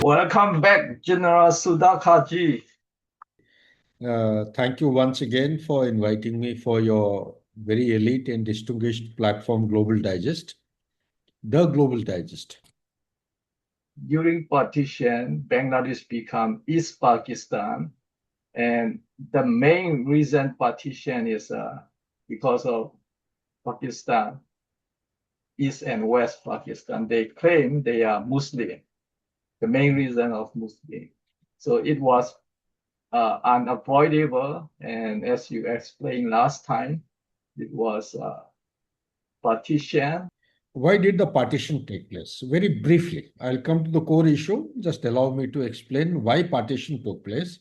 Welcome back, General Sudhakaji. Thank you once again for inviting me for your very elite and distinguished platform, Global Digest, the Global Digest. During partition, Bangladesh became East Pakistan, and the main reason partition is because of Pakistan, East and West Pakistan. They claim they are Muslim. The main reason of Muslim. So it was unavoidable, and as you explained last time, it was partition. Why did the partition take place? Very briefly, I'll come to the core issue. Just allow me to explain why partition took place.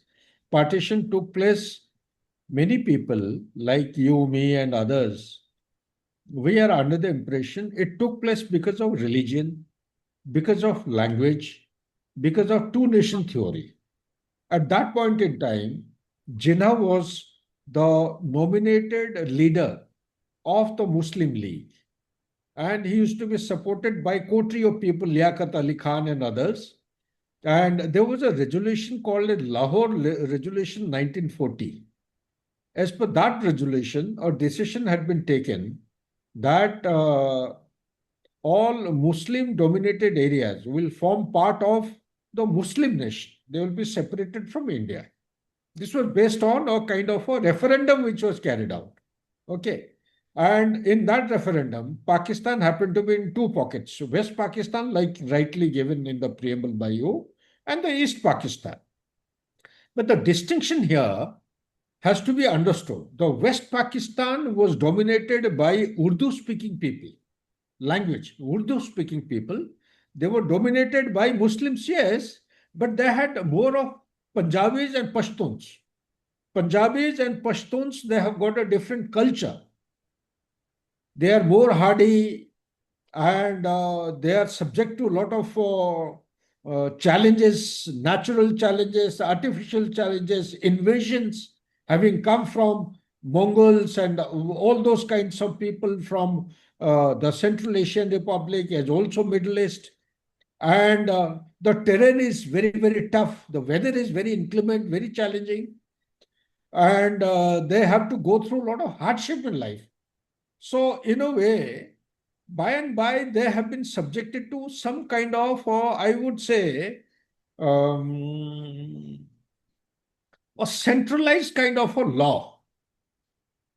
Partition took place, many people like you, me, and others, we are under the impression it took place because of religion, because of language, because of two nation theory. At that point in time, Jinnah was the nominated leader of the Muslim League. And he used to be supported by a coterie of people, Liaquat Ali Khan and others. And there was a resolution called the Lahore Resolution 1940. As per that resolution, a decision had been taken that all Muslim dominated areas will form part of the Muslim nation. They will be separated from India. This was based on a kind of a referendum which was carried out. Okay. And in that referendum, Pakistan happened to be in two pockets. West Pakistan, like rightly given in the preamble by you, and the East Pakistan. But the distinction here has to be understood. The West Pakistan was dominated by Urdu speaking people, language, Urdu speaking people. They were dominated by Muslims, yes, but they had more of Punjabis and Pashtuns. Punjabis and Pashtuns, they have got a different culture. They are more hardy and they are subject to a lot of challenges, natural challenges, artificial challenges, invasions having come from Mongols and all those kinds of people from the Central Asian Republic, as also Middle East. And the terrain is very, very tough. The weather is very inclement, very challenging. And they have to go through a lot of hardship in life. So, in a way, by and by, they have been subjected to some kind of, I would say, a centralized kind of a law.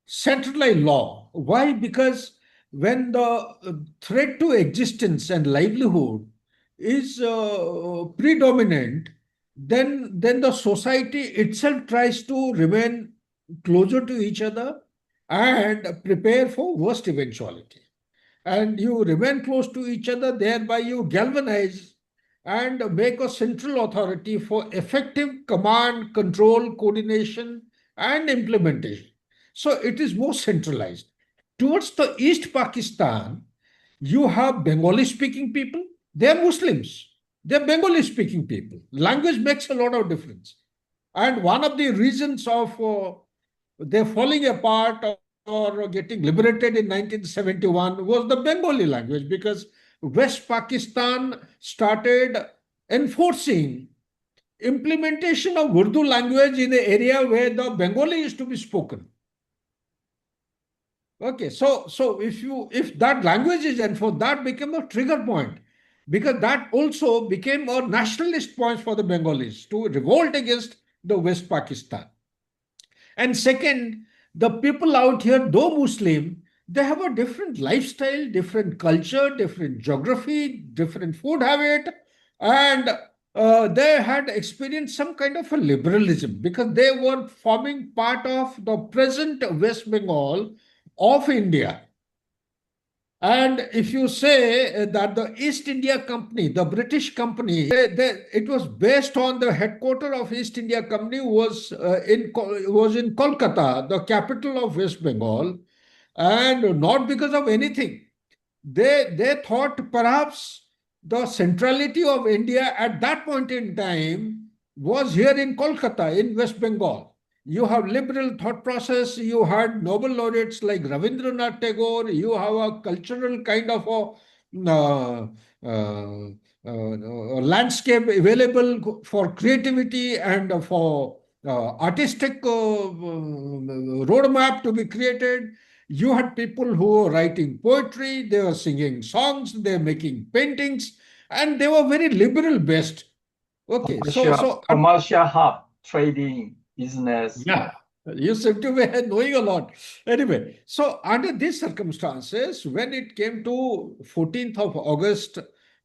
Centralized law. Why? Because when the threat to existence and livelihood is predominant, then the society itself tries to remain closer to each other and prepare for worst eventuality. And you remain close to each other, thereby you galvanize and make a central authority for effective command, control, coordination, and implementation. So it is more centralized. Towards the East Pakistan, you have Bengali speaking people. They are Muslims. They are Bengali speaking people. Language makes a lot of difference. And one of the reasons of their falling apart or getting liberated in 1971 was the Bengali language, because West Pakistan started enforcing implementation of Urdu language in the area where the Bengali is to be spoken. Okay, so if that language is enforced, that became a trigger point, because that also became a nationalist point for the Bengalis to revolt against the West Pakistan. And second, the people out here, though Muslim, they have a different lifestyle, different culture, different geography, different food habit, and they had experienced some kind of a liberalism because they were forming part of the present West Bengal of India. And if you say that the East India Company, the British company, it was based on the headquarter of East India Company was in Kolkata, the capital of West Bengal, and not because of anything. They thought perhaps the centrality of India at that point in time was here in Kolkata, in West Bengal. You have liberal thought process, you had Nobel laureates like Ravindranath Tagore, you have a cultural kind of a landscape available for creativity and for artistic roadmap to be created. You had people who were writing poetry, they were singing songs, they were making paintings, and they were very liberal based. Okay, Commercial hub, trading, business. yeah, you seem to be knowing a lot. Anyway, so under these circumstances, when it came to 14th of August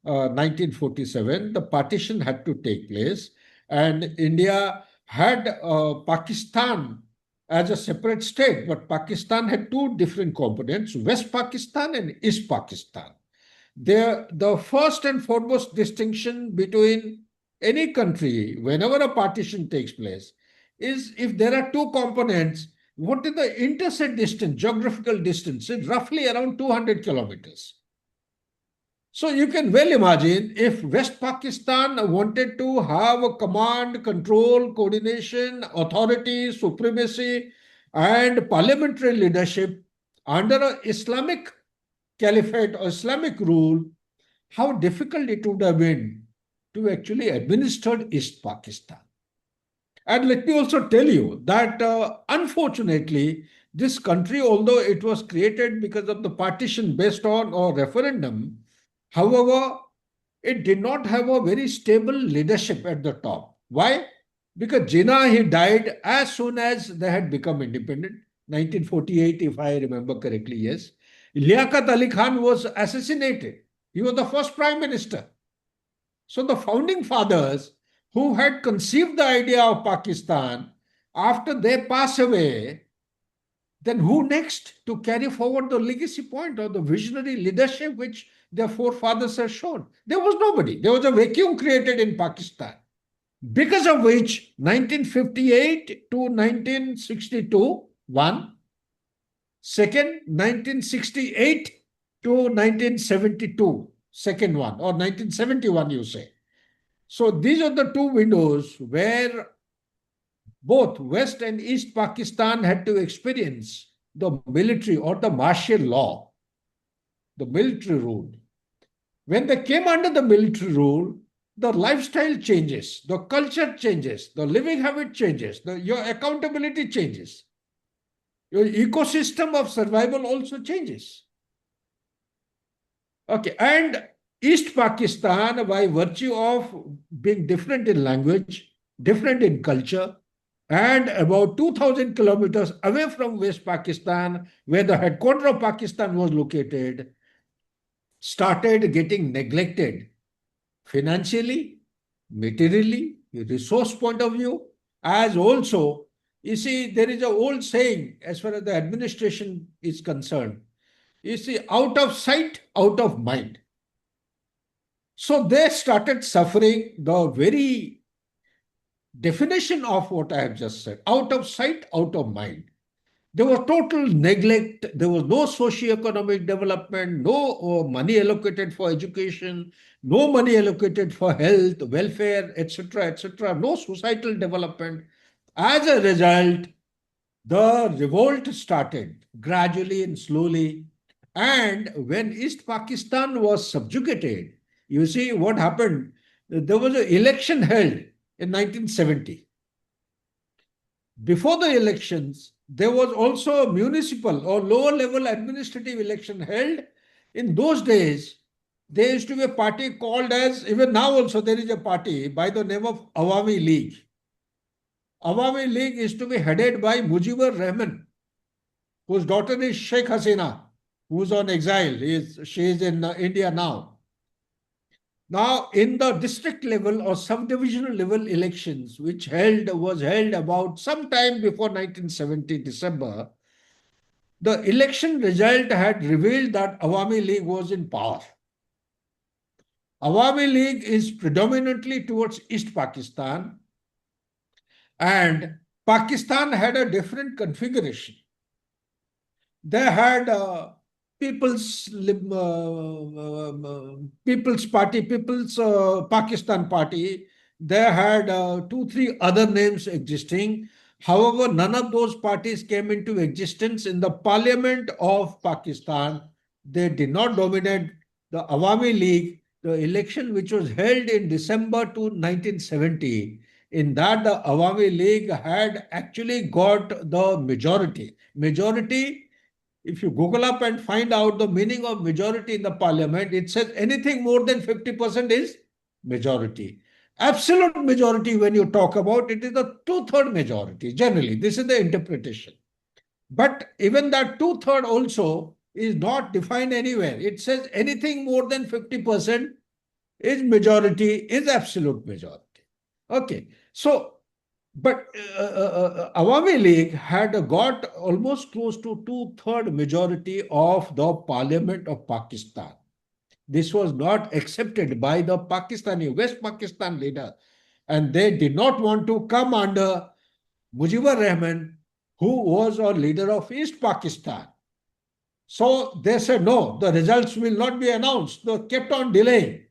1947, the partition had to take place, and India had Pakistan as a separate state, but Pakistan had two different components, West Pakistan and East Pakistan. The first and foremost distinction between any country, whenever a partition takes place, is if there are two components, what is the interstate distance, geographical distance? It's roughly around 200 kilometers. So you can well imagine if West Pakistan wanted to have a command, control, coordination, authority, supremacy, and parliamentary leadership under an Islamic caliphate or Islamic rule, how difficult it would have been to actually administer East Pakistan. And let me also tell you that unfortunately, this country, although it was created because of the partition based on a referendum, however, it did not have a very stable leadership at the top. Why? Because Jinnah, he died as soon as they had become independent, 1948, if I remember correctly, yes. Liaquat Ali Khan was assassinated. He was the first prime minister. So the founding fathers who had conceived the idea of Pakistan, after they pass away, then who next to carry forward the legacy point or the visionary leadership which their forefathers have shown? There was nobody. There was a vacuum created in Pakistan, because of which 1958 to 1962, one. Second, 1968 to 1972, second one, or 1971, you say. So these are the two windows where both West and East Pakistan had to experience the military or the martial law, the military rule. When they came under the military rule, the lifestyle changes, the culture changes, the living habit changes, your accountability changes. Your ecosystem of survival also changes. Okay, and East Pakistan, by virtue of being different in language, different in culture, and about 2,000 kilometers away from West Pakistan, where the headquarters of Pakistan was located, started getting neglected financially, materially, resource point of view, as also, you see, there is an old saying as far as the administration is concerned. You see, out of sight, out of mind. So they started suffering the very definition of what I have just said, out of sight, out of mind. There was total neglect. There was no socio-economic development, no money allocated for education, no money allocated for health, welfare, etc., no societal development. As a result, the revolt started gradually and slowly. And when East Pakistan was subjugated, you see what happened. There was an election held in 1970. Before the elections, there was also a municipal or lower level administrative election held. In those days, there used to be a party called as, even now also there is a party by the name of Awami League. Awami League is to be headed by Mujibur Rahman, whose daughter is Sheikh Hasina, who is on exile. She is in India now. Now, in the district level or subdivisional level elections, which was held about sometime before 1970 December, the election result had revealed that Awami League was in power. Awami League is predominantly towards East Pakistan, and Pakistan had a different configuration. They had People's Party, People's Pakistan Party. They had two, three other names existing. However, none of those parties came into existence in the parliament of Pakistan. They did not dominate the Awami League. the election which was held in December to 1970, in that the Awami League had actually got the majority. Majority, if you Google up and find out the meaning of majority in the parliament, it says anything more than 50% is majority. Absolute majority, when you talk about it, is the two-third majority. Generally, this is the interpretation. But even that two-third also is not defined anywhere. It says anything more than 50% is majority, is absolute majority. Okay. So, but Awami League had got almost close to two-third majority of the parliament of Pakistan. This was not accepted by the Pakistani, West Pakistan leader, and they did not want to come under Mujibur Rahman, who was a leader of East Pakistan. So they said, no, the results will not be announced. They kept on delaying.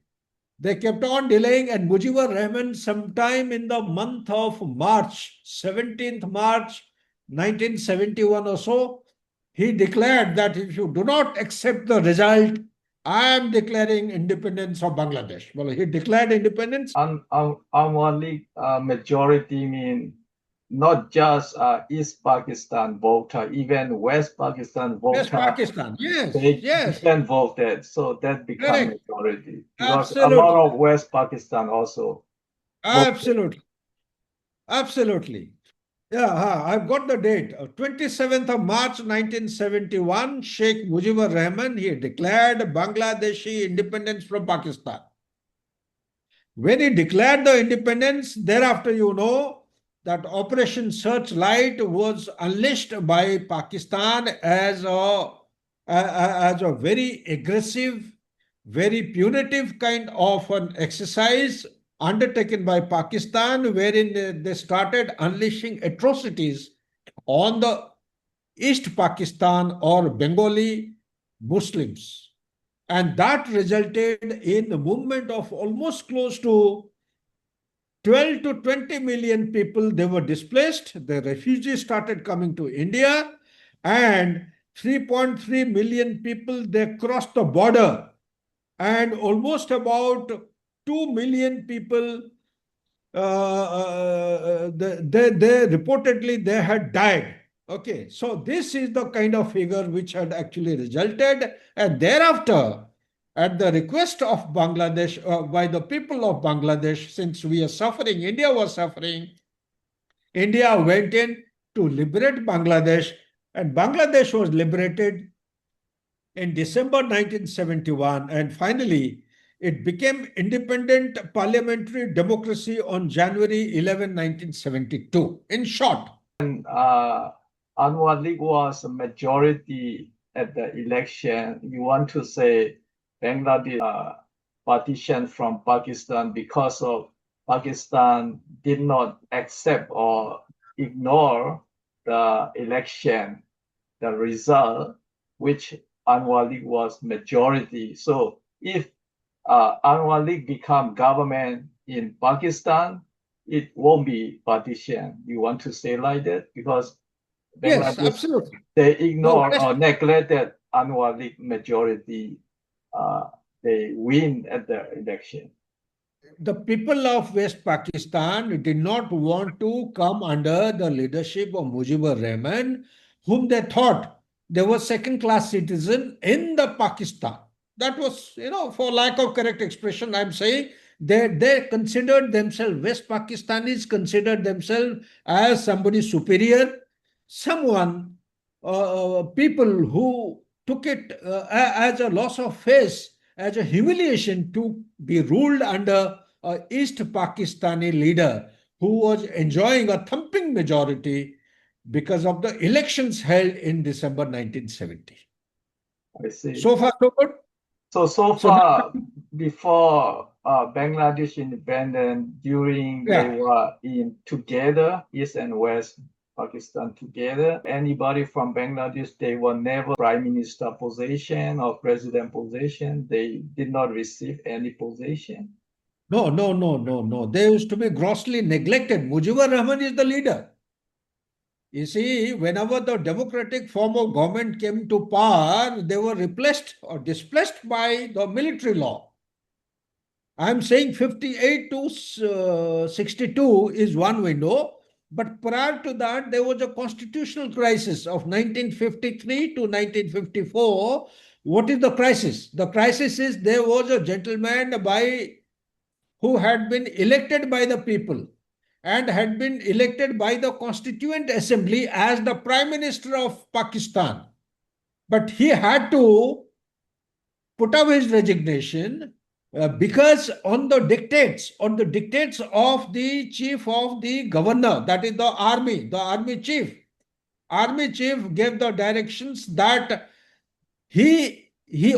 They kept on delaying, and Mujibur Rahman, sometime in the month of March, 17th March 1971 or so, he declared that if you do not accept the result, I am declaring independence of Bangladesh. Well, he declared independence. Only majority mean not just East Pakistan voter, even West Pakistan Yes, voter, Pakistan. Yes, they yes, didn't vote that, so that become correct. majority because a lot Absolutely. of West Pakistan also voted. Absolutely. Absolutely. Yeah, I've got the date. 27th of March 1971, Sheikh Mujibur Rahman, he declared Bangladeshi independence from Pakistan. When he declared the independence, thereafter, you know that Operation Searchlight was unleashed by Pakistan as a very aggressive, very punitive kind of an exercise undertaken by Pakistan, wherein they started unleashing atrocities on the East Pakistan or Bengali Muslims. And that resulted in the movement of almost close to 12 to 20 million people. They were displaced. The refugees started coming to India, and 3.3 million people, they crossed the border, and almost about 2 million people, they reportedly they had died. Okay, so this is the kind of figure which had actually resulted, and thereafter, at the request of Bangladesh, by the people of Bangladesh, since we are suffering, India was suffering, India went in to liberate Bangladesh, and Bangladesh was liberated in December 1971, and finally it became independent parliamentary democracy on January 11, 1972. In short, uh, Anwar League was a majority at the election. You want to say Bangladesh partition from Pakistan because of Pakistan did not accept or ignore the election, the result, which Anwar League was majority. So if Anwar League become government in Pakistan, it won't be partition. You want to say like that? Because yes, Bangladesh, absolutely. they The ignore West, or neglected Anwar League majority. Uh, they win at the election. the people of West Pakistan did not want to come under the leadership of Mujibur Rahman, whom they thought they were second-class citizen in the Pakistan. That was, for lack of correct expression, I'm saying they considered themselves, West Pakistanis considered themselves as somebody superior, someone, people who took it as a loss of face, as a humiliation to be ruled under a East Pakistani leader who was enjoying a thumping majority because of the elections held in December 1970. I see. So far, so good. So So now, far, before Bangladesh independence, during they yeah, were in together, East and West Pakistan together. Anybody from Bangladesh, they were never prime minister position or president position. They did not receive any position. no, no, no, no, no. They used to be grossly neglected. Mujibur Rahman is the leader. You see, whenever the democratic form of government came to power, they were replaced or displaced by the military law. I'm saying 58 to 62 is one window, but prior to that, there was a constitutional crisis of 1953 to 1954. What is the crisis? The crisis is there was a gentleman who had been elected by the people and had been elected by the Constituent Assembly as the Prime Minister of Pakistan. But he had to put up his resignation because on the dictates of the chief of the governor, that is the army chief gave the directions that he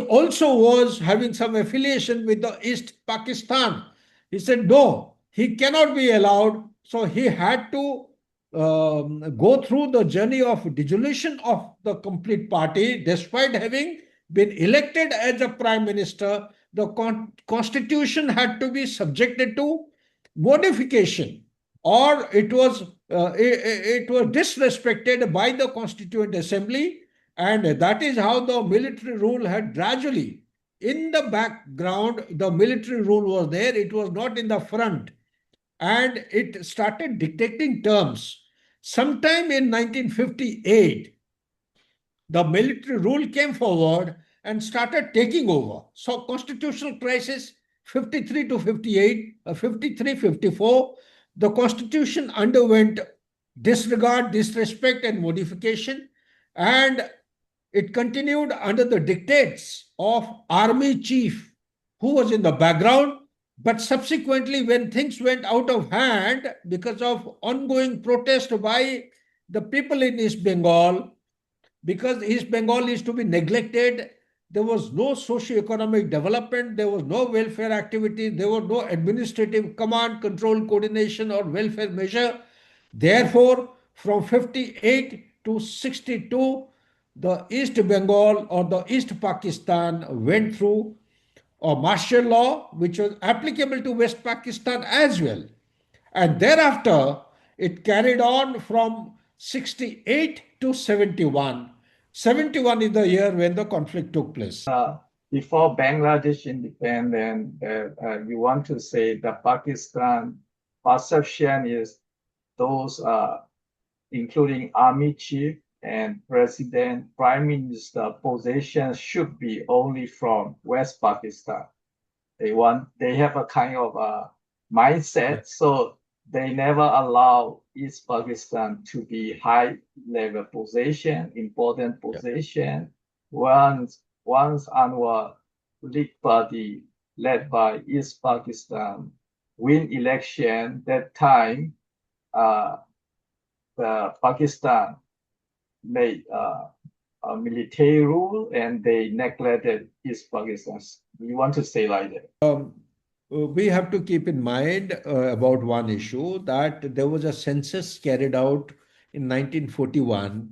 also was having some affiliation with the East Pakistan. He said no, he cannot be allowed. So he had to go through the journey of dissolution of the complete party, despite having been elected as a prime minister. The constitution had to be subjected to modification, or it was disrespected by the Constituent Assembly, and that is how the military rule had gradually, in the background, the military rule was there. It was not in the front. And it started dictating terms. Sometime in 1958, the military rule came forward and started taking over. So constitutional crisis 53 to 58, 53, 54, the constitution underwent disregard, disrespect, and modification. And it continued under the dictates of army chief who was in the background. But subsequently, when things went out of hand because of ongoing protest by the people in East Bengal, because East Bengal is to be neglected. There was no socio-economic development, there was no welfare activity, there was no administrative command, control, coordination, or welfare measure. Therefore, from 58 to 62, the East Bengal or the East Pakistan went through a martial law which was applicable to West Pakistan as well. And thereafter, it carried on from 68 to 71. 71 is the year when the conflict took place. Before Bangladesh independence, you want to say the Pakistan perception is those, including army chief and president, prime minister positions should be only from West Pakistan. They have a kind of a mindset, so they never allow East Pakistan to be high level position, important position. Once Anwar League Party led by East Pakistan win election, that time the Pakistan made a military rule and they neglected East Pakistan. We want to say like that. We have to keep in mind about one issue, that there was a census carried out in 1941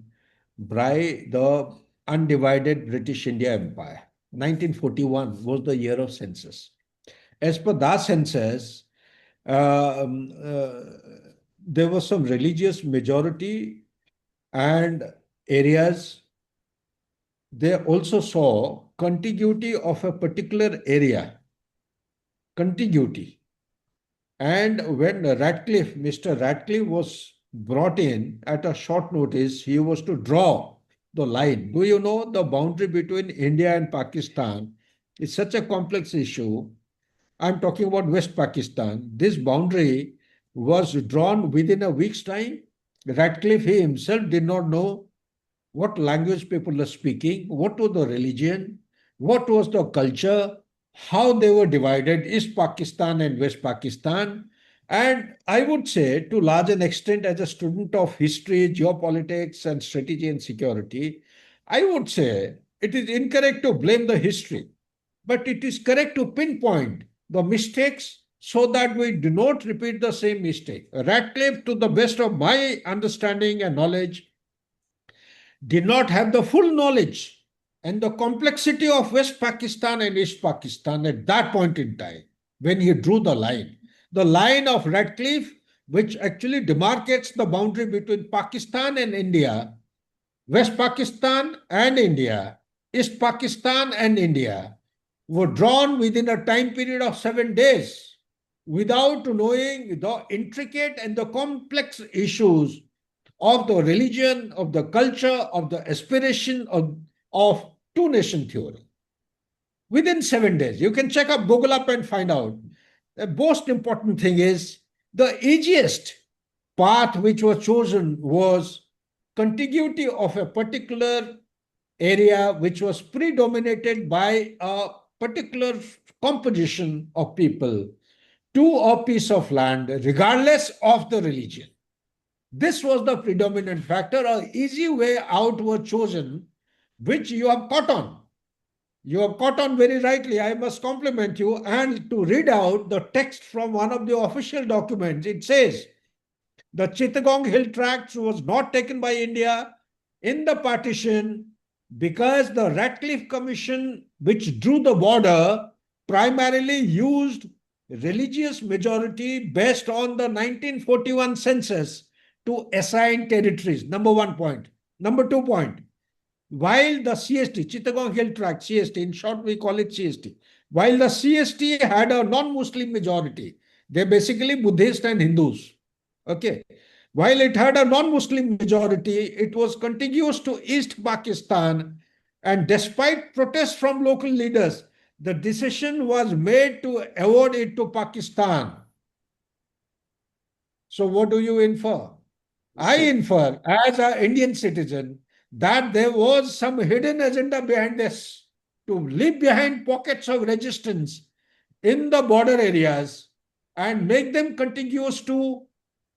by the undivided British India Empire. 1941 was the year of census. As per that census, um, uh, there was some religious majority and areas. They also saw contiguity of a particular area, contiguity. And when Mr. Radcliffe was brought in at a short notice, he was to draw the line. Do you know the boundary between India and Pakistan is such a complex issue? I'm talking about West Pakistan. This boundary was drawn within a week's time. Radcliffe he himself did not know what language people are speaking, what was the religion, what was the culture, how they were divided, East Pakistan and West Pakistan. And I would say, to large an extent, as a student of history, geopolitics, and strategy and security, I would say it is incorrect to blame the history, but it is correct to pinpoint the mistakes so that we do not repeat the same mistake. Radcliffe, to the best of my understanding and knowledge, did not have the full knowledge and the complexity of West Pakistan and East Pakistan at that point in time when he drew the line. The line of Radcliffe, which actually demarcates the boundary between Pakistan and India, West Pakistan and India, East Pakistan and India. were drawn within a time period of 7 days without knowing the intricate and the complex issues of the religion, of the culture, of the aspiration of two nation theory. Within 7 days, you can check up, Google up, and find out. The most important thing is the easiest path which was chosen was contiguity of a particular area which was predominated by a particular composition of people to a piece of land, regardless of the religion. This was the predominant factor. An easy way out was chosen, which you have caught on. You have caught on very rightly. I must compliment you. And to read out the text from one of the official documents, it says the Chittagong Hill Tracts was not taken by India in the partition because the Ratcliffe Commission, which drew the border, primarily used religious majority based on the 1941 census to assign territories. Number 1 point. Number 2 point. While the CST, Chittagong Hill Tract, CST, in short we call it CST, while the CST had a non-Muslim majority, they're basically Buddhist and Hindus. Okay. While it had a non-Muslim majority, it was contiguous to East Pakistan, and despite protests from local leaders, the decision was made to award it to Pakistan. So what do you infer? I infer, as an Indian citizen, that there was some hidden agenda behind this to leave behind pockets of resistance in the border areas and make them contiguous to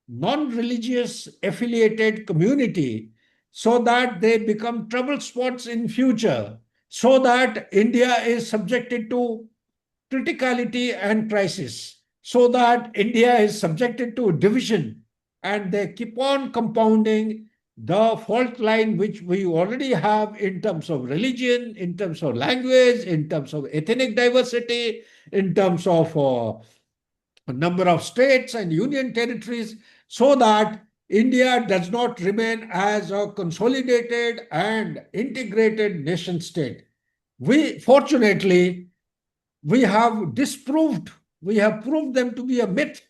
non-religious affiliated community so that they become trouble spots in future, so that India is subjected to criticality and crisis, so that India is subjected to division, and they keep on compounding the fault line which we already have in terms of religion, in terms of language, in terms of ethnic diversity, in terms of a number of states and union territories, so that India does not remain as a consolidated and integrated nation state. We, fortunately, we have disproved, we have proved them to be a myth.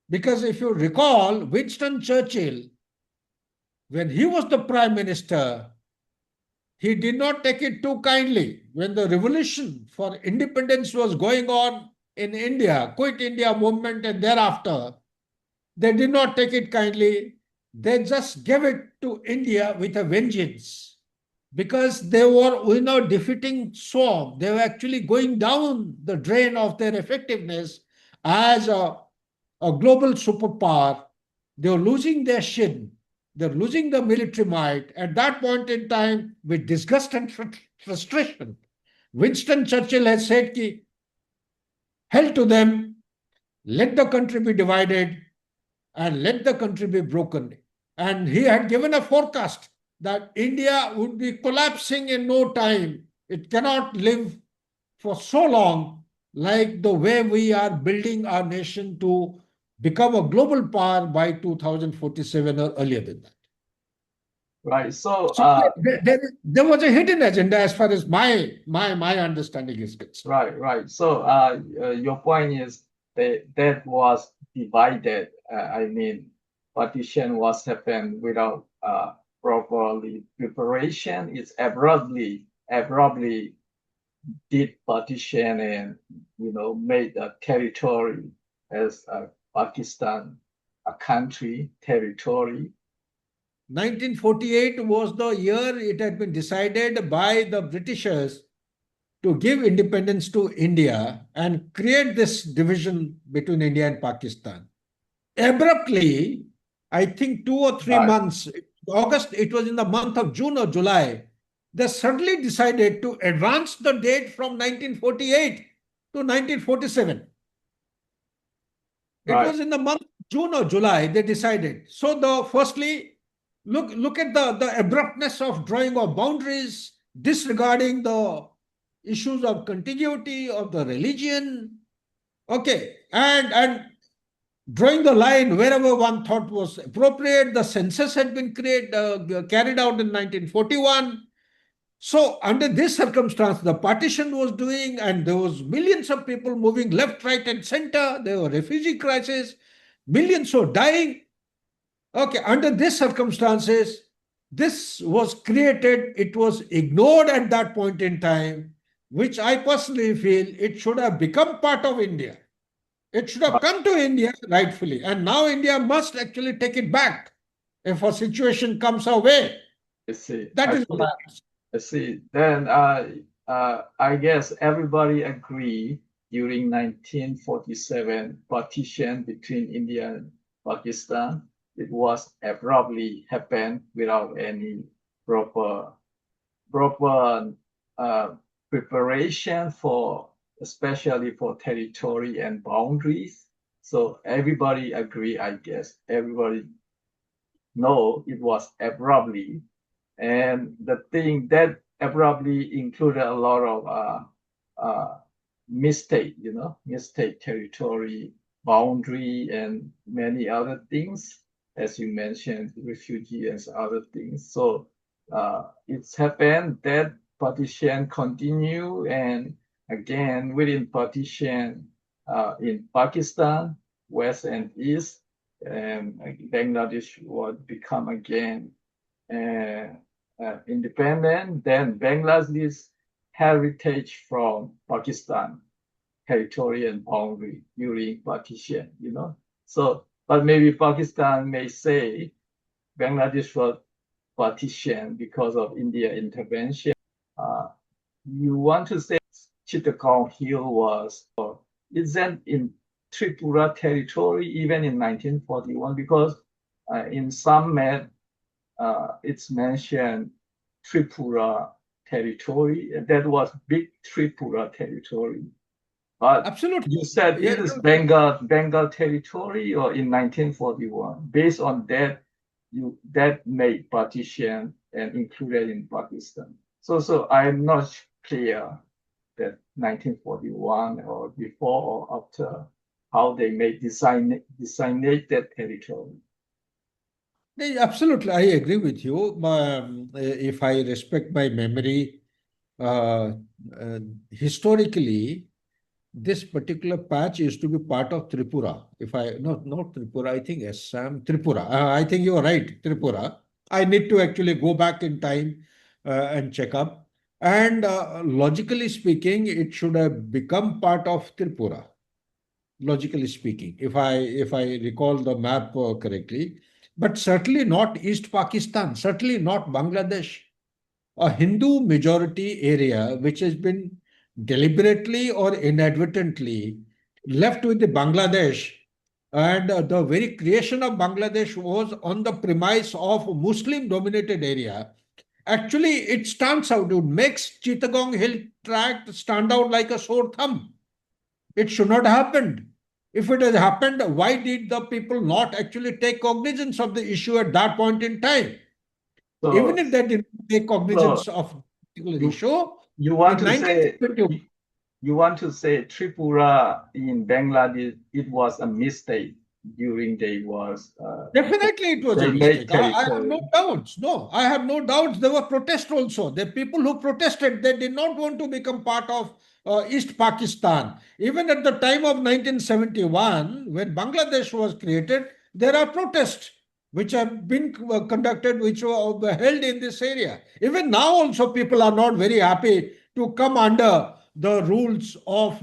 Because if you recall, Winston Churchill, when he was the prime minister, he did not take it too kindly. When the revolution for independence was going on in India, Quit India movement, and thereafter, they did not take it kindly. They just gave it to India with a vengeance because they were, defeating swarm. They were actually going down the drain of their effectiveness as a global superpower. They were losing their shin. They're losing the military might. At that point in time, with disgust and frustration, Winston Churchill has said, ki, hell to them, let the country be divided and let the country be broken. And he had given a forecast that India would be collapsing in no time. It cannot live for so long like the way we are building our nation to become a global power by 2047 or earlier than that. Right. So, So there was a hidden agenda as far as my understanding is concerned. right. So, your point is that was divided. I mean, partition was happened without properly preparation. It's abruptly did partition and made a territory as Pakistan, a country territory. 1948 was the year it had been decided by the Britishers to give independence to India and create this division between India and Pakistan. Abruptly, I think 2 or 3 Right. months, August, it was in the month of June or July, they suddenly decided to advance the date from 1948 to 1947. It Right. was in the month of June or July they decided. So firstly, look at the abruptness of drawing of boundaries, disregarding the issues of contiguity of the religion. Okay, and drawing the line wherever one thought was appropriate. The census had been carried out in 1941. So under this circumstance, the partition was doing, and there was millions of people moving left, right, and center. There were refugee crisis, millions were dying. Okay, under these circumstances, this was created, it was ignored at that point in time, which I personally feel it should have become part of India. It should have come to India rightfully. And now India must actually take it back if a situation comes our way. I see. That is what I see. Then I guess everybody agree during 1947 partition between India and Pakistan. It was abruptly happened without any proper proper preparation for, especially for territory and boundaries. So everybody agree, I guess. Everybody know it was abruptly, and the thing that abruptly included a lot of mistake, mistake territory, boundary, and many other things, as you mentioned, refugees and other things. So it's happened that partition continue, and again within partition in Pakistan, West and East, and Bangladesh would become again uh, independent. Then Bangladesh heritage from Pakistan, territorial boundary during partition. So, but maybe Pakistan may say Bangladesh was partition because of India intervention. Uh, you want to say Chittagong Hill was, or isn't in Tripura territory even in 1941? Because in some it's mentioned Tripura territory. That was big Tripura territory. But absolutely. you said Yeah, it is Bengal territory, or in 1941. Based on that, that made partition and included in Pakistan. So I'm not clear that 1941 or before or after how they may designate that territory. absolutely. I agree with you. If I respect my memory, uh, historically, this particular patch used to be part of Tripura. If I not Tripura, I think Assam, Tripura. I think you are right, Tripura. I need to actually go back in time and check up. And logically speaking, it should have become part of Tripura. Logically speaking, if I recall the map correctly, but certainly not East Pakistan, certainly not Bangladesh, a Hindu majority area which has been deliberately or inadvertently left with the Bangladesh. And the very creation of Bangladesh was on the premise of Muslim dominated area. Actually, it stands out. It makes Chittagong Hill Tract stand out like a sore thumb. It should not have happened. If it has happened, why did the people not actually take cognizance of the issue at that point in time? Even So, if they did not take so cognizance of the particular you issue, you want in to say 1971, you want to say Tripura in Bangladesh, it was a mistake during they was definitely it was a they made mistake. I have territory. no doubts. No, I have no doubts. There were protests also. The people who protested, they did not want to become part of East Pakistan. Even at the time of 1971, when Bangladesh was created, there are protests which have been conducted, which were held in this area. Even now, also, people are not very happy to come under the rules of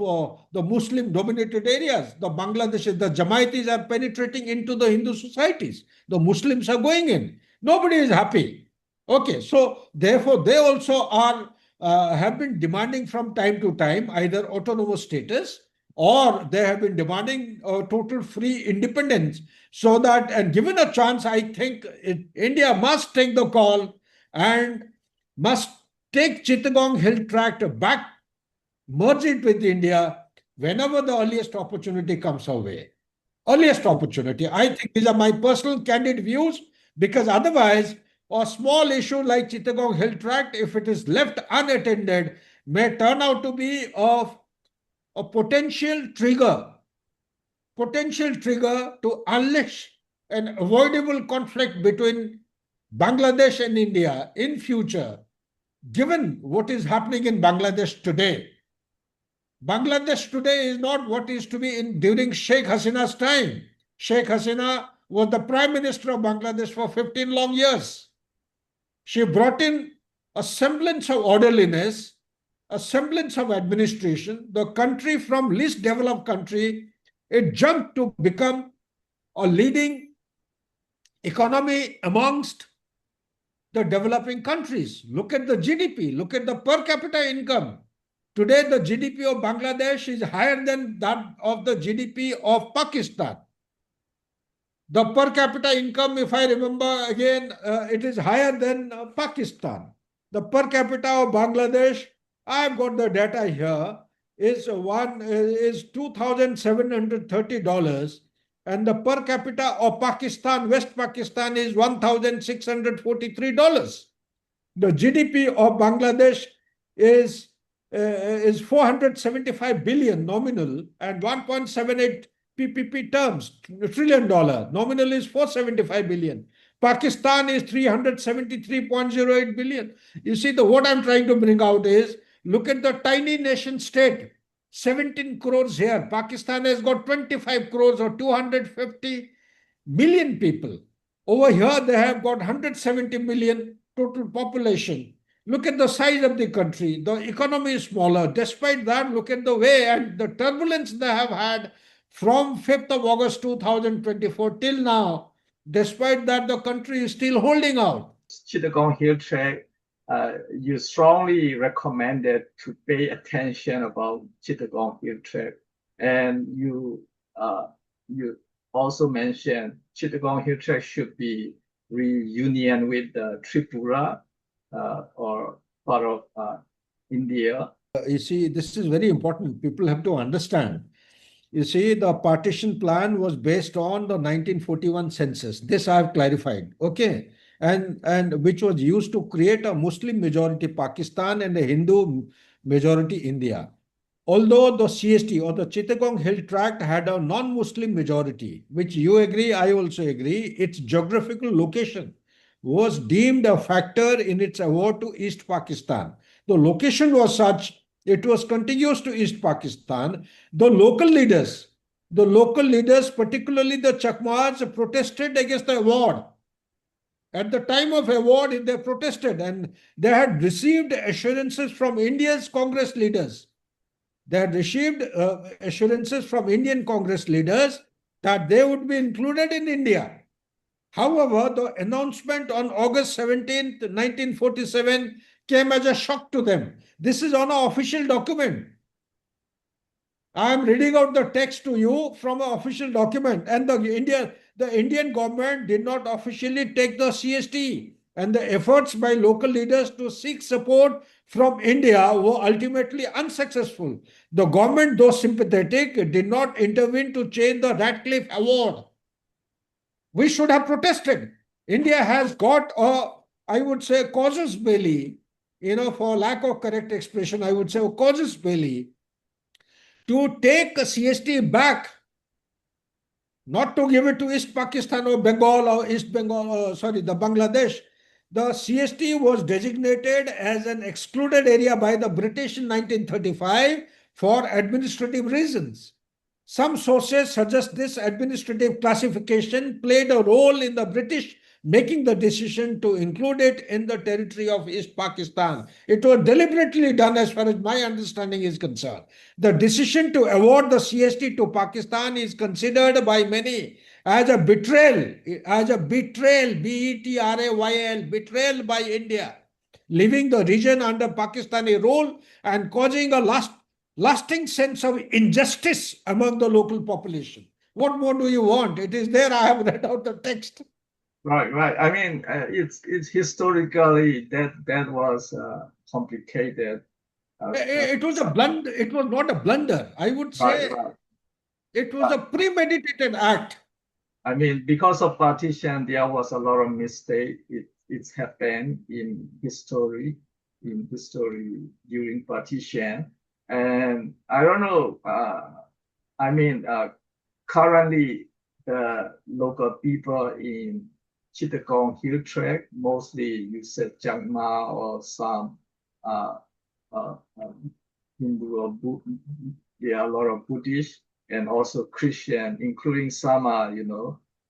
the Muslim dominated areas. The Bangladeshis, the Jamaitis are penetrating into the Hindu societies. The Muslims are going in. Nobody is happy. Okay, so therefore they also are have been demanding from time to time either autonomous status, or they have been demanding total free independence. So that, and given a chance, I think India must take the call and must take Chittagong Hill Tract back, merge it with India whenever the earliest opportunity comes our way. Earliest opportunity. I think these are my personal candid views, because otherwise, a small issue like Chittagong Hill Tract, if it is left unattended, may turn out to be of a potential trigger to unleash an avoidable conflict between Bangladesh and India in future. given what is happening in Bangladesh today. Bangladesh today is not what is to be in during Sheikh Hasina's time. Sheikh Hasina was the Prime Minister of Bangladesh for 15 long years. She brought in a semblance of orderliness, a semblance of administration. The country from least developed country, it jumped to become a leading economy amongst the developing countries. Look at the GDP, look at the per capita income. Today, the GDP of Bangladesh is higher than that of the GDP of Pakistan. The per capita income, if I remember again, it is higher than Pakistan. The per capita of Bangladesh, I've got the data here, is $2,730, and the per capita of Pakistan, West Pakistan, is $1,643. The GDP of Bangladesh is is 475 billion nominal and 1.78 PPP terms, trillion dollar. Nominal is 475 billion. Pakistan is 373.08 billion. You see, what I'm trying to bring out is look at the tiny nation state. 17 crores here. Pakistan has got 25 crores or 250 million people. Over here, they have got 170 million total population. Look at the size of the country. The economy is smaller. Despite that, look at the way and the turbulence they have had from 5th of August 2024 till now. Despite that, the country is still holding out. Chittagong Hill Track, you strongly recommended to pay attention about Chittagong Hill Track, and you also mentioned Chittagong Hill Track should be reunion with Tripura or part of India. You see, this is very important. People have to understand. You see, the partition plan was based on the 1941 census. This I have clarified. Okay. And which was used to create a Muslim majority Pakistan and a Hindu majority India. Although the CST or the Chittagong Hill Tract had a non-Muslim majority, which you agree, I also agree, its geographical location was deemed a factor in its award to East Pakistan. The location was such, it was contiguous to East Pakistan. The local leaders, particularly the Chakmas, protested against the award. At the time of award, they protested and they had received assurances from India's Congress leaders. They had received assurances from Indian Congress leaders that they would be included in India. However, the announcement on August 17th, 1947 came as a shock to them. This is on an official document. I am reading out the text to you from an official document, and the Indian government did not officially take the CST, and the efforts by local leaders to seek support from India were ultimately unsuccessful. The government, though sympathetic, did not intervene to change the Radcliffe Award. We should have protested. India has got I would say, casus belli, for lack of correct expression, I would say a casus belli to take a CST back, not to give it to East Pakistan or Bengal or East Bengal, the Bangladesh. The CST was designated as an excluded area by the British in 1935 for administrative reasons. Some sources suggest this administrative classification played a role in the British making the decision to include it in the territory of East Pakistan. It was deliberately done as far as my understanding is concerned. The decision to award the CST to Pakistan is considered by many as a betrayal, B-E-T-R-A-Y-L, betrayal by India, leaving the region under Pakistani rule and causing a lasting sense of injustice among the local population. What more do you want? It is there. I have read out the text. Right, right. I mean, it's historically that was complicated. It was a blunder. It was not a blunder. I would say Right, right. it was a premeditated act. I mean, because of partition, there was a lot of mistake. It's happened in history during partition, and I don't know. I mean, currently the local people in Chittagong Hill Tract, mostly you said Jangma or some uh, Hindu or there are a lot of Buddhist and also Christian, including some uh,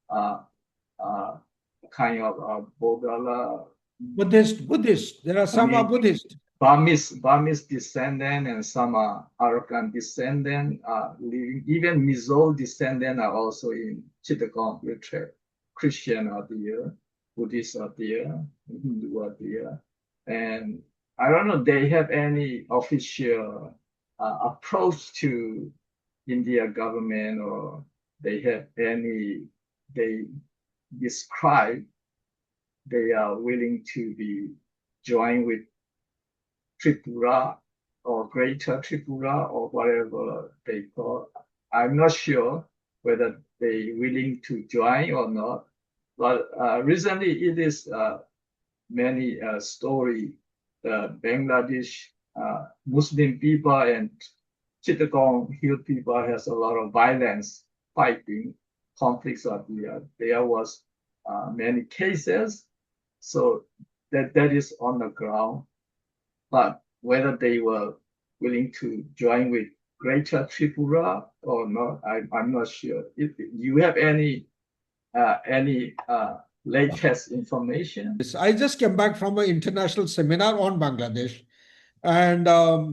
uh, kind of Bogala, Buddhist. There are I some are mean, Buddhist. Burmese descendant and some are Arakan descendant, living, even Mizo descendant are also in Chittagong, Utrecht. Christian are there, Buddhist are there, Hindu are there. And I don't know, they have any official approach to India government or they have any, they describe they are willing to be joined with Tripura or Greater Tripura or whatever they call. I'm not sure whether they willing to join or not. But recently, it is many story. The Bangladesh Muslim people and Chittagong Hill people has a lot of violence, fighting, conflicts are there. There was many cases, so that is on the ground. But whether they were willing to join with Greater Tripura or not, I'm not sure. If you have any latest information? Yes, I just came back from an international seminar on Bangladesh, and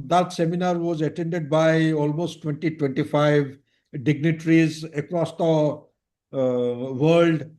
that seminar was attended by almost 20-25 dignitaries across the world.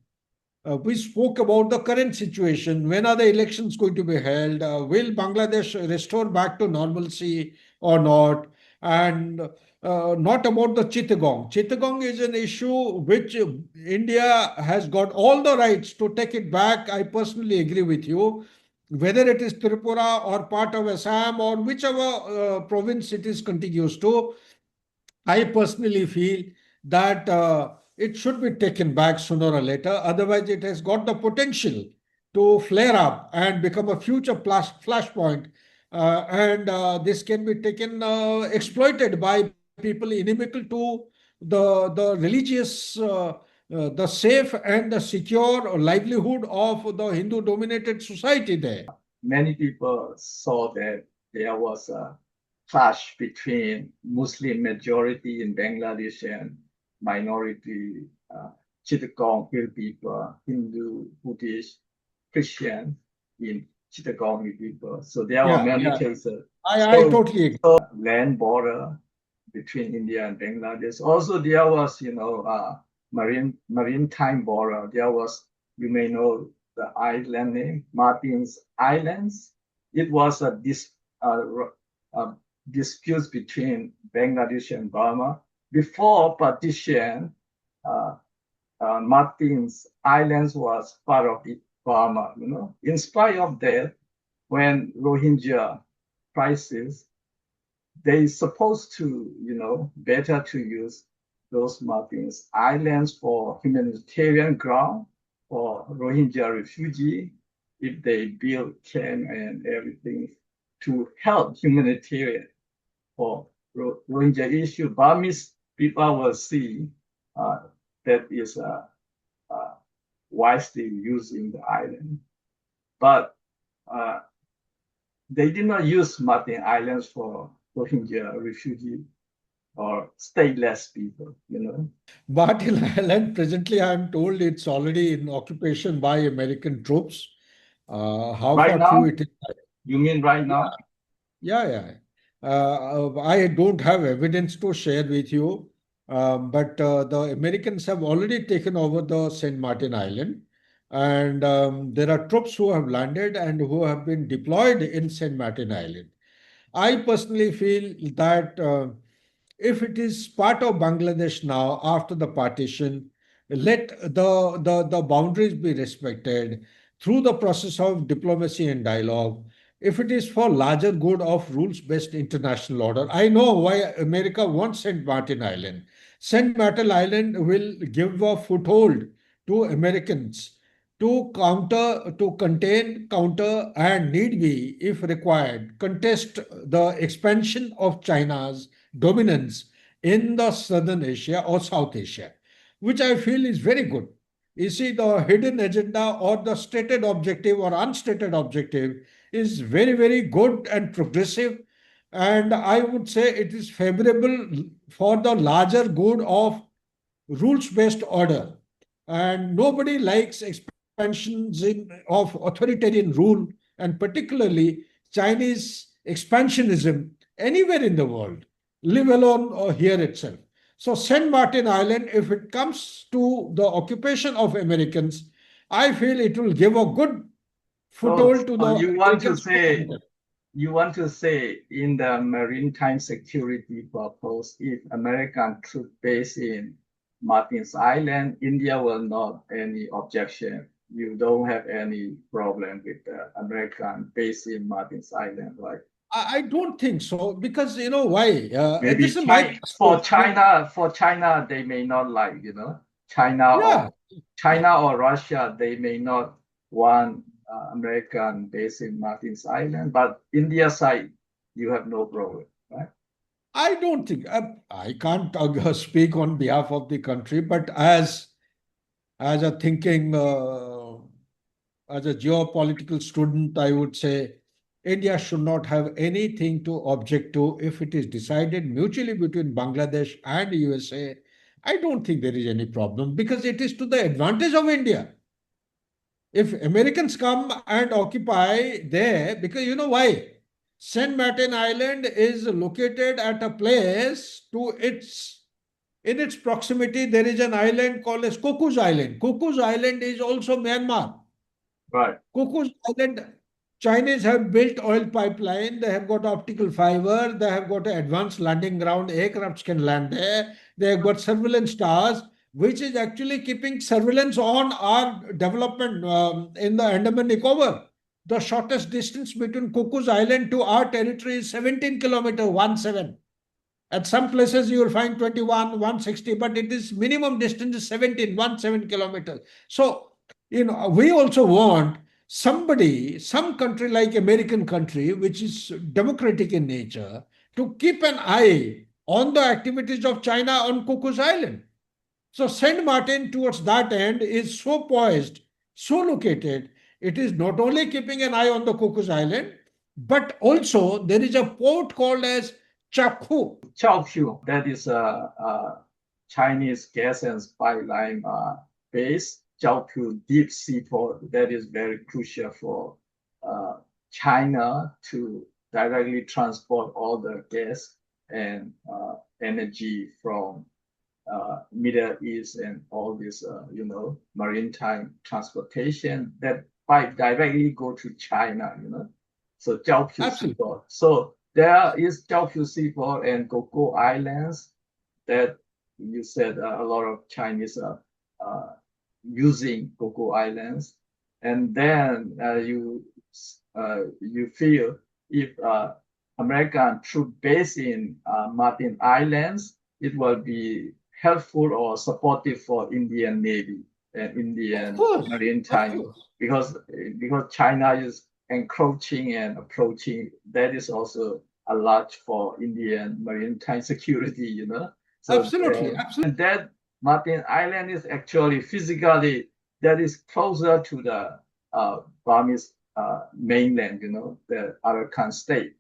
We spoke about the current situation. When are the elections going to be held? Will Bangladesh restore back to normalcy or not? And not about the Chittagong. Chittagong is an issue which India has got all the rights to take it back. I personally agree with you. Whether it is Tripura or part of Assam or whichever province it is contiguous to, I personally feel that it should be taken back sooner or later. Otherwise, it has got the potential to flare up and become a future flashpoint. And this can be taken, exploited by people inimical to the religious, the safe and the secure livelihood of the Hindu dominated society there. Many people saw that there was a clash between Muslim majority in Bangladesh and minority Chittagong Hill people, Hindu, Buddhist, Christian in Chittagong Hill people. So there were Yeah, many yeah. cases. I So totally agree. land border between India and Bangladesh. Also, there was, maritime border. There was, you may know the island name, Martin's Islands. It was uh, a dispute between Bangladesh and Burma. Before partition, uh, Martin's Islands was part of Burma. In spite of that, when Rohingya crisis they supposed to, better to use those Martins Islands for humanitarian ground for Rohingya refugee if they build camp and everything to help humanitarian for Rohingya issue. Burmese people will see uh, that is uh, wisely using the island, but uh, they did not use Martin Islands for Rohingya refugee or stateless people. Martin Island, presently, I'm told it's already in occupation by American troops. How Right far true now, it is? you mean right now? Yeah, yeah. I don't have evidence to share with you, but the Americans have already taken over the Saint Martin Island, and there are troops who have landed and who have been deployed in Saint Martin Island. I personally feel that if it is part of Bangladesh now after the partition, let the boundaries be respected through the process of diplomacy and dialogue. If it is for larger good of rules-based international order, I know why America wants St. Martin Island. St. Martin Island will give a foothold to Americans to counter, to contain, counter, and need be, if required, contest the expansion of China's dominance in the Southern Asia or South Asia, which I feel is very good. You see, the hidden agenda or the stated objective or unstated objective is very, very good and progressive. And I would say it is favorable for the larger good of rules based order. And nobody likes expansions of authoritarian rule, and particularly Chinese expansionism anywhere in the world, live alone or here itself. So, Saint Martin Island, if it comes to the occupation of Americans, I feel it will give a good So, foothold to so the you want to Americans to say enter. you want to say in the maritime security purpose, if American troop base in Martin's Island, India will not any objection. You don't have any problem with the American base in Martin's Island, right? I don't think so because you know why? Maybe This is my perspective. For China, they may not like, China Yeah, or China or Russia, they may not want American base in Martin's Island, but India side, you have no problem, right? I don't think I can't speak on behalf of the country, but as a thinking as a geopolitical student, I would say India should not have anything to object to if it is decided mutually between Bangladesh and USA. I don't think there is any problem because it is to the advantage of India. If Americans come and occupy there, because you know why? Saint Martin Island is located at a place to its in its proximity. There is an island called as Cocos Island. Cocos Island is also Myanmar. Right, Cocos Island, Chinese have built oil pipeline. They have got optical fiber. They have got an advanced landing ground. Aircrafts can land there. They have got surveillance towers, which is actually keeping surveillance on our development in the Andaman Nicobar. The shortest distance between Cocos Island to our territory is 17 kilometer, 17. At some places you will find 21, 160, but it is minimum distance is 17, 17 kilometers. So, we also want somebody, some country like American country, which is democratic in nature, to keep an eye on the activities of China on Cocos Island. So Saint Martin towards that end is so poised, so located. It is not only keeping an eye on the Cocos Island, but also there is a port called as Chakhu. Chaoqiu, that is a Chinese gas and pipeline base. Chaoqiu deep sea port, that is very crucial for uh, China to directly transport all the gas and energy from Middle East and all this, maritime transportation that pipe directly go to China. So Jiaoqiu Absolutely. seaport. So there is Jiaoqiu seaport and Coco Islands that you said a lot of Chinese are using Coco Islands, and then you feel if American troop base in Martin Islands, it will be helpful or supportive for Indian Navy and Of Indian course. Of maritime course. because China is encroaching and approaching. That is also a lot for Indian maritime security. So Absolutely. and Absolutely. that Martin Island is actually physically that is closer to the Burmese mainland, the Arakan state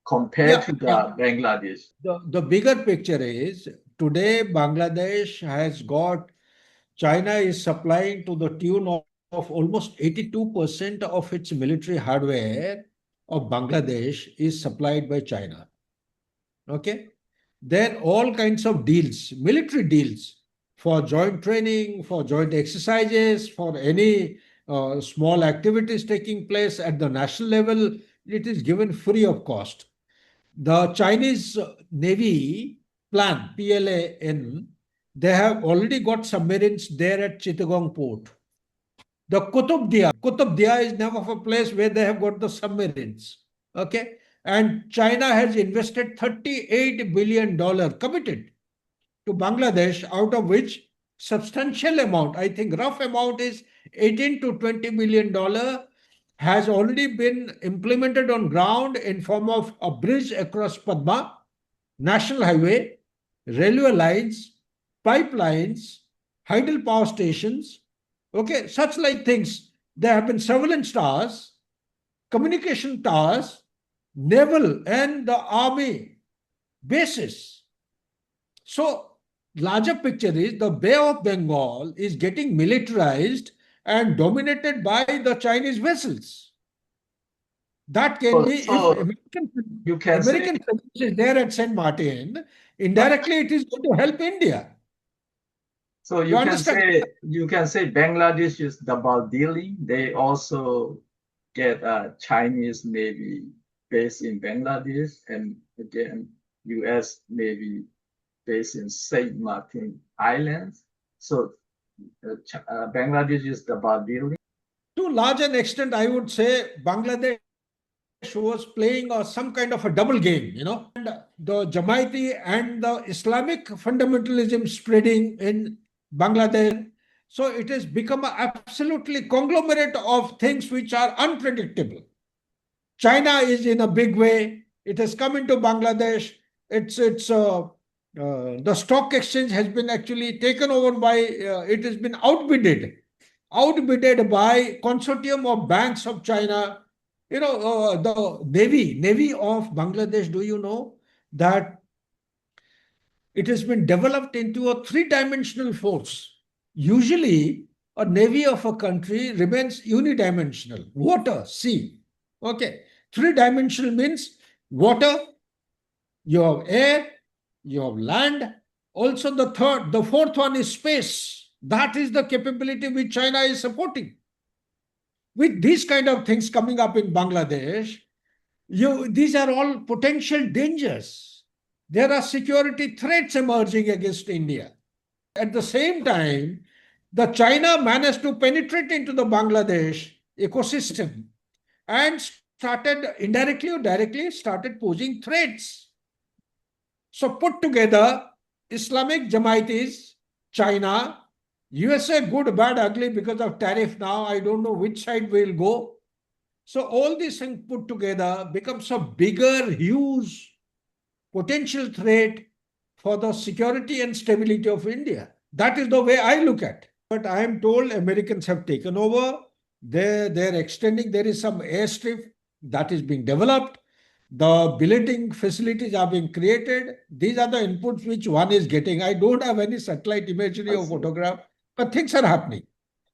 compared Yeah. to the Bangladesh. The bigger picture is today Bangladesh has got China is supplying to the tune of almost 82% of its military hardware of Bangladesh is supplied by China. Okay. Then all kinds of deals, military deals for joint training, for joint exercises, for any small activities taking place at the national level, it is given free of cost. The Chinese Navy plan, PLAN, they have already got submarines there at Chittagong port. The Qutub Dia is name of a place where they have got the submarines. Okay. And China has invested $38 billion committed to Bangladesh, out of which substantial amount, I think rough amount is 18 to $20 billion, has already been implemented on ground in form of a bridge across Padma, national highway, railway lines, pipelines, hydel power stations, okay, such like things. There have been surveillance towers, communication towers, naval and the army bases. So, larger picture is the Bay of Bengal is getting militarized and dominated by the Chinese vessels. That can be if So you can say, American presence is there at Saint Martin, right. indirectly it is going to help India. So You understand? you can say Bangladesh is double dealing. They also get a Chinese Navy based in Bangladesh, and again, U.S. Navy based in Saint Martin Islands. So Bangladesh is double dealing. To large an extent, I would say Bangladesh was playing some kind of a double game, and the Jamaati and the Islamic fundamentalism spreading in Bangladesh. So it has become an absolutely conglomerate of things which are unpredictable. China is in a big way. It has come into Bangladesh. The stock exchange has been actually taken over by. It has been outbidded by consortium of banks of China. The Navy of Bangladesh. Do you know that it has been developed into a three-dimensional force? Usually, a navy of a country remains unidimensional: water, sea. Okay. Three-dimensional means water, you have air, you have land. Also, the fourth one is space. That is the capability which China is supporting. With these kind of things coming up in Bangladesh, these are all potential dangers. There are security threats emerging against India. At the same time, the China managed to penetrate into the Bangladesh ecosystem and started indirectly or directly started posing threats. So put together, Islamic Jamaitis, China, USA, good, bad, ugly because of tariff now. I don't know which side will go. So all these things put together becomes a bigger, huge potential threat for the security and stability of India. That is the way I look at. But I am told Americans have taken over. They're extending. There is some airstrip that is being developed. The billeting facilities are being created. These are the inputs which one is getting. I don't have any satellite imagery I or see. photograph, but things are happening.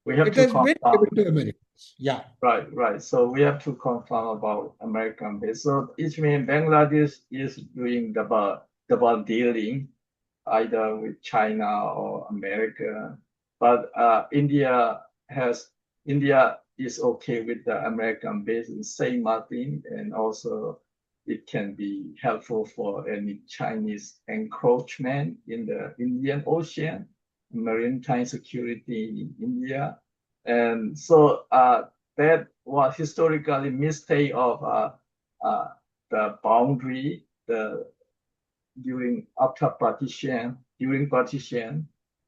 We have It to has been given confirm. to Americans. Yeah. Right, right. So we have to confirm about American base. So it means Bangladesh is doing double dealing either with China or America. But India is okay with the American base in Saint Martin, and also it can be helpful for any Chinese encroachment in the Indian Ocean, maritime security in India. And so that was historically mistake of uh, the boundary, the during partition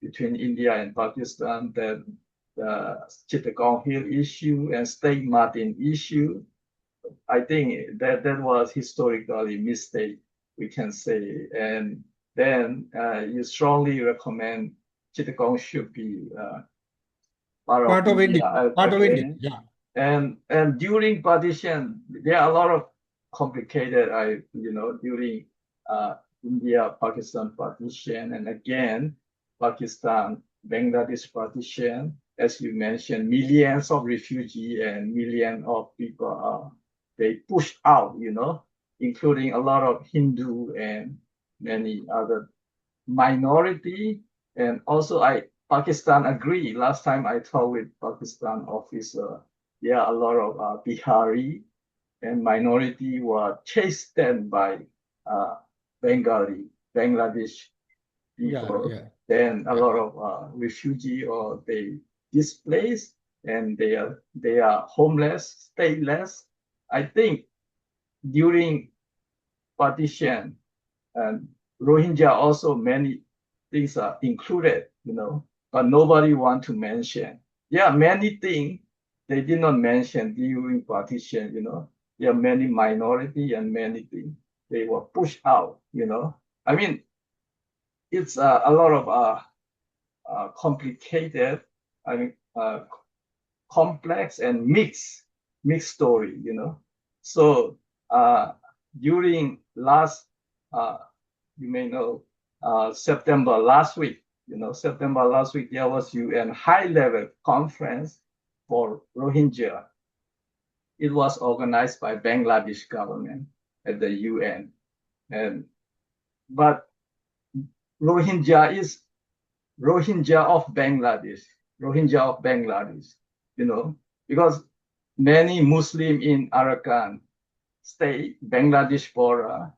between India and Pakistan, that the Chittagong Hill issue and State Martin issue, I think that was historically mistake, we can say. And then you strongly recommend Chittagong should be part of Part of India. India Part of India. again. Yeah. And during partition, there are a lot of complicated, during India Pakistan partition, and again Pakistan Bangladesh partition, as you mentioned, millions of refugees and millions of people they pushed out, including a lot of Hindu and many other minority. And also Pakistan agree. Last time I talked with Pakistan officer, yeah, a lot of Bihari and minority were chased then by uh, Bangladesh Yeah. people. Yeah. Then a Yeah. lot of refugee or they displaced, and they are homeless, stateless. I think during partition, and Rohingya also many things are included, but nobody want to mention. Yeah, many things they did not mention during partition, There are many minority and many things they were pushed out. I mean, it's a lot of complicated, I mean, complex and mixed mixed story, So during last, you may know, September last week, September last week, there was UN high-level conference for Rohingya. It was organized by Bangladesh government at the UN. But Rohingya is Rohingya of Bangladesh, Rohingya of Bangladesh, because many Muslim in Arakan stay Bangladesh border.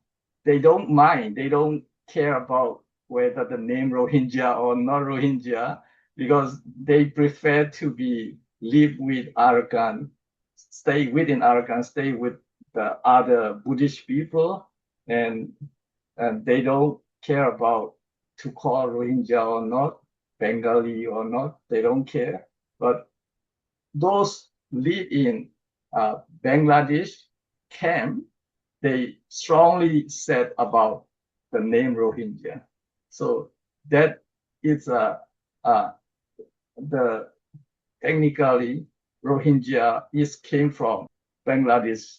They don't mind, they don't care about whether the name Rohingya or not Rohingya, because they prefer to be live with Arakan, stay within Arakan, stay with the other Buddhist people, and they don't care about to call Rohingya or not, Bengali or not, they don't care. But those live in Bangladesh camp, they strongly said about the name Rohingya. So that is the technically Rohingya is came from Bangladesh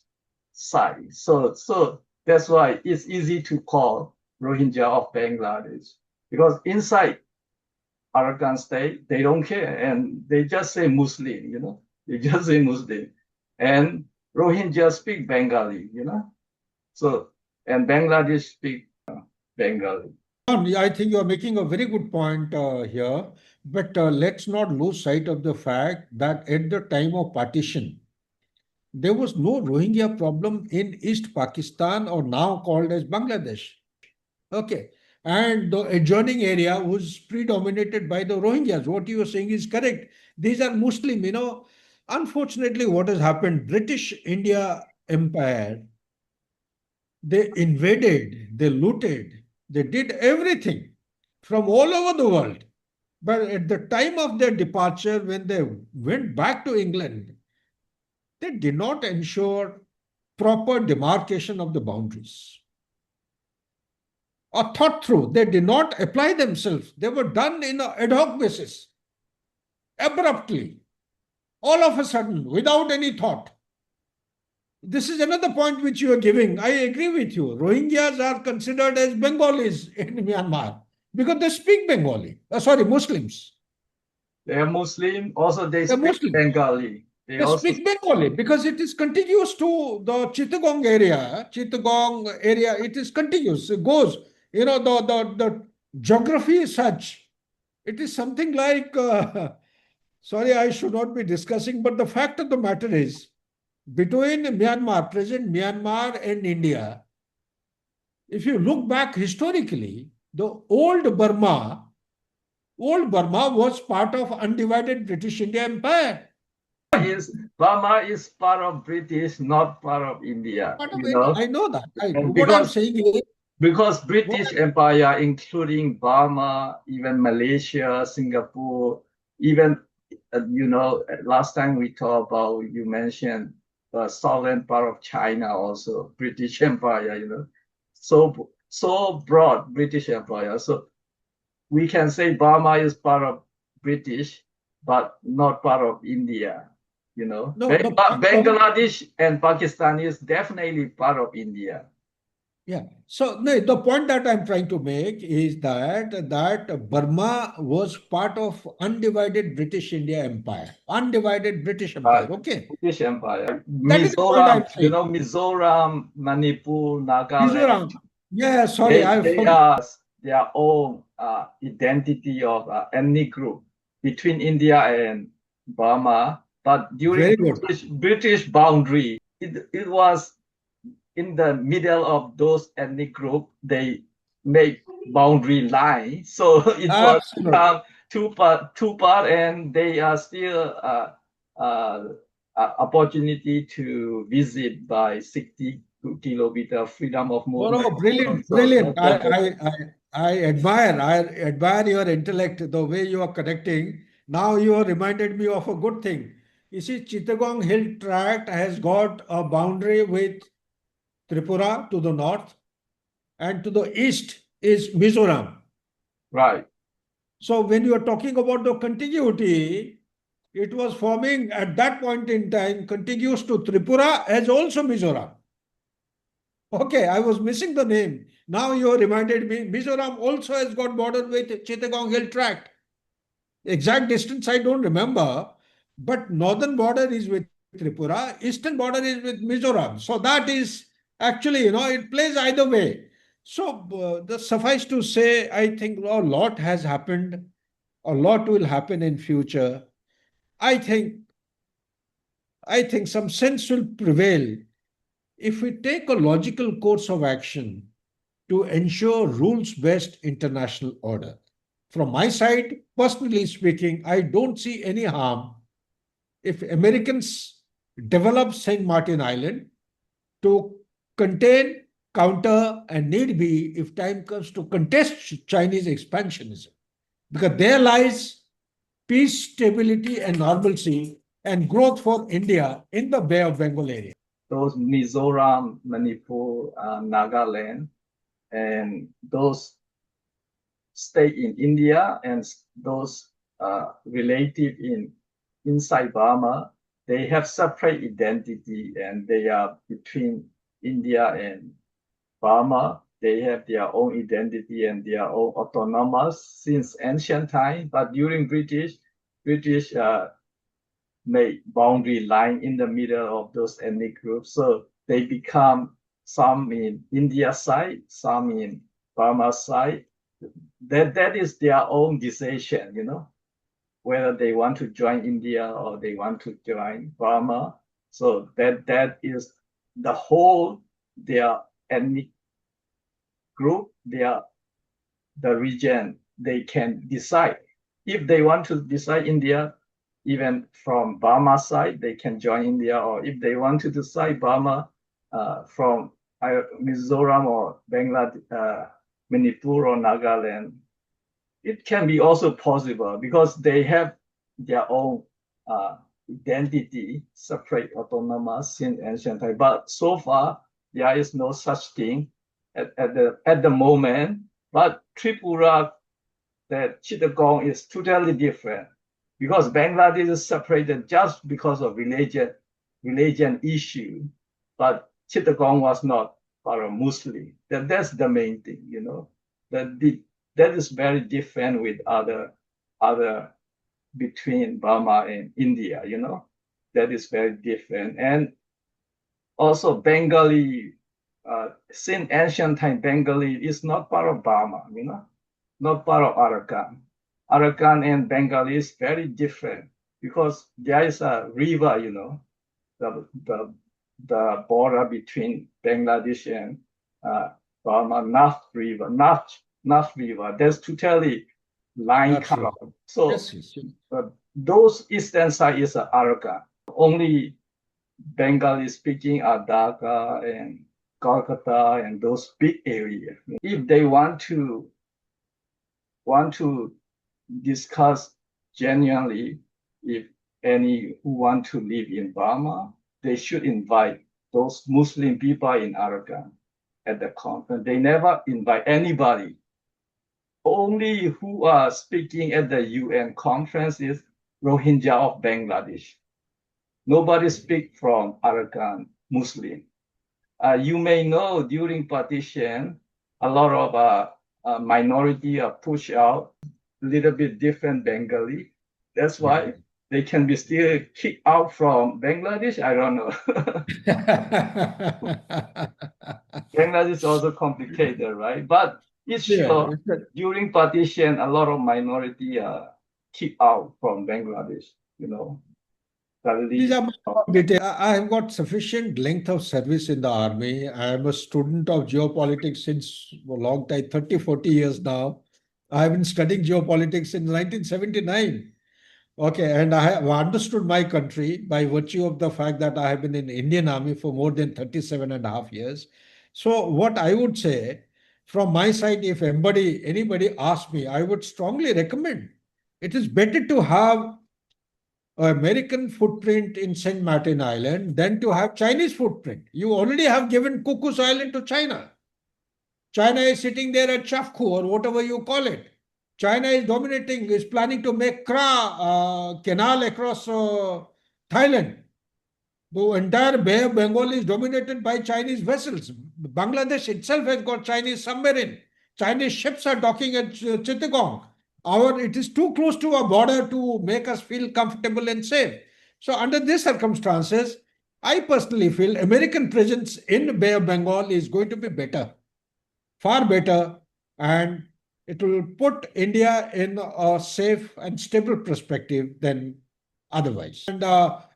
side. So that's why it's easy to call Rohingya of Bangladesh, because inside Arakan state they don't care and they just say Muslim, they just say Muslim, and Rohingya speak Bengali. So and Bangladesh speak Bengali. I think you are making a very good point here, but let's not lose sight of the fact that at the time of partition, there was no Rohingya problem in East Pakistan, or now called as Bangladesh. Okay. And the adjoining area was predominated by the Rohingyas. What you are saying is correct. These are Muslim. Unfortunately, what has happened, British India Empire, they invaded, they looted, they did everything from all over the world. But at the time of their departure, when they went back to England, they did not ensure proper demarcation of the boundaries or thought through. They did not apply themselves. They were done in an ad hoc basis, abruptly, all of a sudden, without any thought. This is another point which you are giving. I agree with you. Rohingyas are considered as Bengalis in Myanmar because they speak Bengali. Sorry, Muslims. They are Muslim. Also, they They're speak Muslim. Bengali. They They also speak Bengali because it is contiguous to the Chittagong area. Chittagong area, it is contiguous. It goes, the geography is such. It is something like, sorry, I should not be discussing, but the fact of the matter is, between Myanmar, present Myanmar and India, if you look back historically, the old Burma was part of undivided British India Empire. Burma is part of British, not part of India. Part of India. I know that. And What I'm saying is, because what British Empire, including Burma, even Malaysia, Singapore, even last time we talked about, you mentioned the southern part of China, also British Empire. So broad British Empire. So we can say Burma is part of British, but not part of India. no, Bangladesh and Pakistan is definitely part of India. yeah. So no, the point that I'm trying to make is that Burma was part of undivided British India Empire. Undivided British Empire. Okay. British Empire. That is the point Mizoram, I'm saying. Mizoram, Manipur, Nagaland, Mizoram. Yeah, sorry, they, I they forgot. are their own identity of ethnic group between India and Burma. But during Very good. British boundary, it was in the middle of those ethnic group. They make boundary line, so it was Absolutely. two part, and they are still uh, opportunity to visit by 60 kilometer freedom of Oh, movement. no, brilliant, So brilliant. I admire your intellect, the way you are connecting. Now you have reminded me of a good thing. You see, Chittagong Hill Tract has got a boundary with Tripura to the north, and to the east is Mizoram. right. So when you are talking about the contiguity, It was forming at that point in time contiguous to Tripura as also Mizoram. Okay, I was missing the name. Now you reminded me. Mizoram also has got border with Chittagong Hill Tract. Exact distance I don't remember, but northern border is with Tripura, eastern border is with Mizoram. So that is actually, it plays either way. So the suffice to say, I think a lot has happened, a lot will happen in future. I think I think some sense will prevail if we take a logical course of action to ensure rules-based international order. From my side, personally speaking, I don't see any harm if Americans develop Saint Martin Island to contain, counter, and need be, if time comes, to contest Chinese expansionism. Because there lies peace, stability, and normalcy and growth for India in the Bay of Bengal area. Those Mizoram, Manipur, Nagaland, and those stay in India and those relative in inside Burma, they have separate identity and they are between India and Burma. They have their own identity and their own autonomous since ancient time. But during British made boundary line in the middle of those ethnic groups. So they become some in India side, some in Burma side. That is their own decision, whether they want to join India or they want to join Burma. So that is the whole their ethnic group, the region, they can decide. If they want to decide India, even from Burma side, they can join India, or if they want to decide Burma from Mizoram or Bangladesh, Manipur or Nagaland, it can be also possible because they have their own identity, separate, autonomous in ancient time. But so far, there is no such thing at the moment. But Tripura, that Chittagong is totally different because Bangladesh is separated just because of religion issue, but Chittagong was not for a Muslim. That's the main thing, that is very different with other between Burma and India, that is very different. And also Bengali, since ancient time, Bengali is not part of Burma, not part of Arakan. Arakan and Bengali is very different because there is a river, the border between Bangladesh and Burma, Naf River. That's totally line cut off. So Yes, yes. those eastern side is Arakan. Only Bengali speaking are Dhaka and Kolkata and those big areas. If they want to discuss genuinely, if any who want to live in Burma, they should invite those Muslim people in Arakan at the conference. They never invite anybody. Only who are speaking at the UN conference is Rohingya of Bangladesh. Nobody speak from Arakan Muslim. You may know during partition, a lot of minority are pushed out, a little bit different Bengali. That's why they can be still kicked out from Bangladesh. I don't know. Bangladesh is also complicated, right? But it's sure during partition, a lot of minority are kicked out from Bangladesh, These are my details. I have got sufficient length of service in the army. I am a student of geopolitics since a long time, 30, 40 years now. I have been studying geopolitics since 1979. Okay, and I have understood my country by virtue of the fact that I have been in Indian Army for more than 37 and a half years. So what I would say from my side, if anybody asks me, I would strongly recommend it is better to have American footprint in Saint Martin Island than to have Chinese footprint. You already have given Kukus Island to China. China is sitting there at Chafku or whatever you call it. China is dominating, is planning to make canal across Thailand. The entire Bay of Bengal is dominated by Chinese vessels. Bangladesh itself has got Chinese submarine. Chinese ships are docking at Chittagong. It is too close to our border to make us feel comfortable and safe. So, under these circumstances, I personally feel American presence in Bay of Bengal is going to be better, far better, and it will put India in a safe and stable perspective than otherwise. And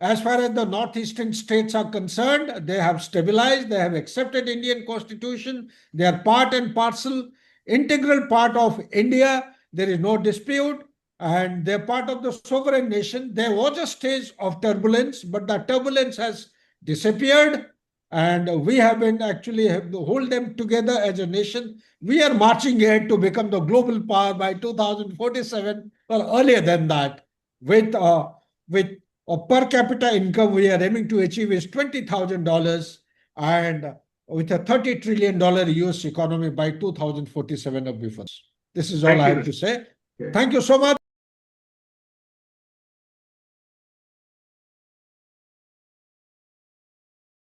as far as the northeastern states are concerned, they have stabilized, they have accepted Indian constitution, they are part and parcel, integral part of India. There is no dispute, and they're part of the sovereign nation. There was a stage of turbulence, but the turbulence has disappeared, and we have been actually have to hold them together as a nation. We are marching ahead to become the global power by 2047, or earlier than that, with a per capita income we are aiming to achieve is $20,000, and with a $30 trillion US economy by 2047 or before. This is all Thank I you. have to say. Okay. Thank you so much.